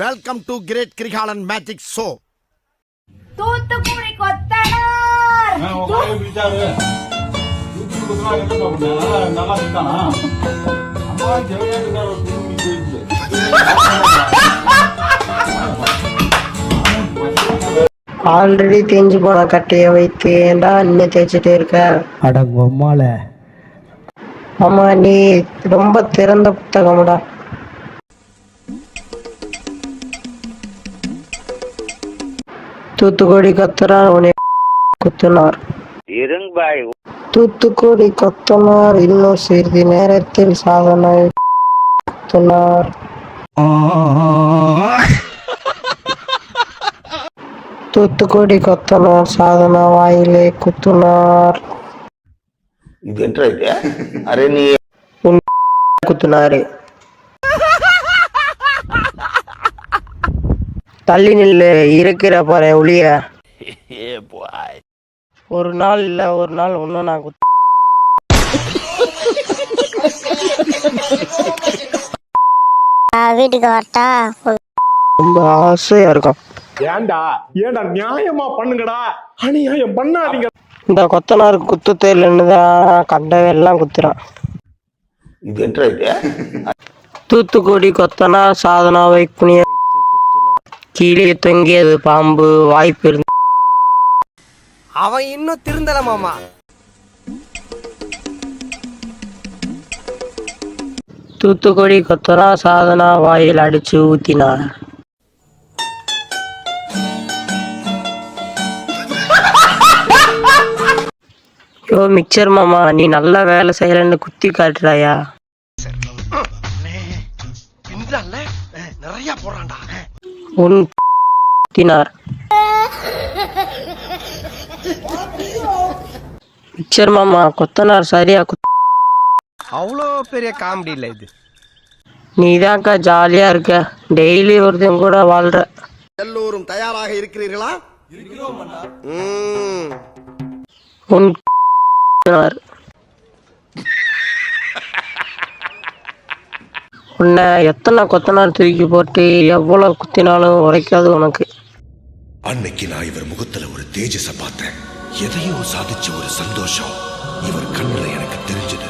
Welcome to great Kirikalan magic show. Thoothukudi கொத்தனார் already தேஞ்சு போன கட்டைய வைத்து ஏண்டா இன்னும் தேய்ச்சிட்டே இருக்க? அடங்கொம்மால. ஆமா, நீ ரொம்ப திறந்த புத்தகம்டா. தூத்துக்குடி கொத்தனார் உன்னை குத்துனார். தூத்துக்குடி கொத்தனார் இன்னும் சிறிது நேரத்தில் சாதனை குத்துனார். தூத்துக்குடி கொத்தனார் சாதனா வாயிலே குத்துனார். குத்துனாரு. தள்ளி நில்லு, இருக்கிற பாரு ஒளிய. ஒரு நாள் இல்ல ஒரு நாள் ஒன்னும் நான் வீட்டுக்கு வரட்டா? ரொம்ப ஆசையா இருக்கும். ஏண்டா நியாயமா பண்ணுங்கடா, அநியாயம் பண்ணாதீங்க. இந்த கொத்தனாருக்கு குத்து தெரியலன்னு தான் கண்டவெல்லாம் குத்துறான். தூத்துக்குடி கொத்தனார் சாதனாவை குனிய கீழே தொங்கியது பாம்பு. வாய்ப்பு இருந்து அவன் இன்னும் திருந்தல மாமா. தூத்துக்குடி கொத்தனார் சாதனா வாயில் அடிச்சு ஊத்தினார். யோ மிக்சர் மாமா, நீ நல்ல வேலை செய்யலன்னு குத்தி காட்டுறாயா? நிறைய போறான்டா. உன் குத்தினார். மிக்சர் மாமா, கொத்தனார் சரியா அவ்வளோ பெரிய காமெடி இல்ல இது. நீதான்க்கா ஜாலியா இருக்க, டெய்லி ஒருத்தன் கூட வாழ்ற. எல்லோரும் தயாராக இருக்கிறீர்களா? உன் குத்தினார். உன்னை எத்தனை கொத்தனார் தூக்கி போட்டு எவ்வளவு குத்தினாலும் உரைக்காது உனக்கு. அன்னைக்கு நான் இவர் முகத்துல ஒரு தேஜஸ பார்த்தேன். எதையோ சாதிச்ச ஒரு சந்தோஷம் இவர் கண்ணுல எனக்கு தெரிஞ்சது.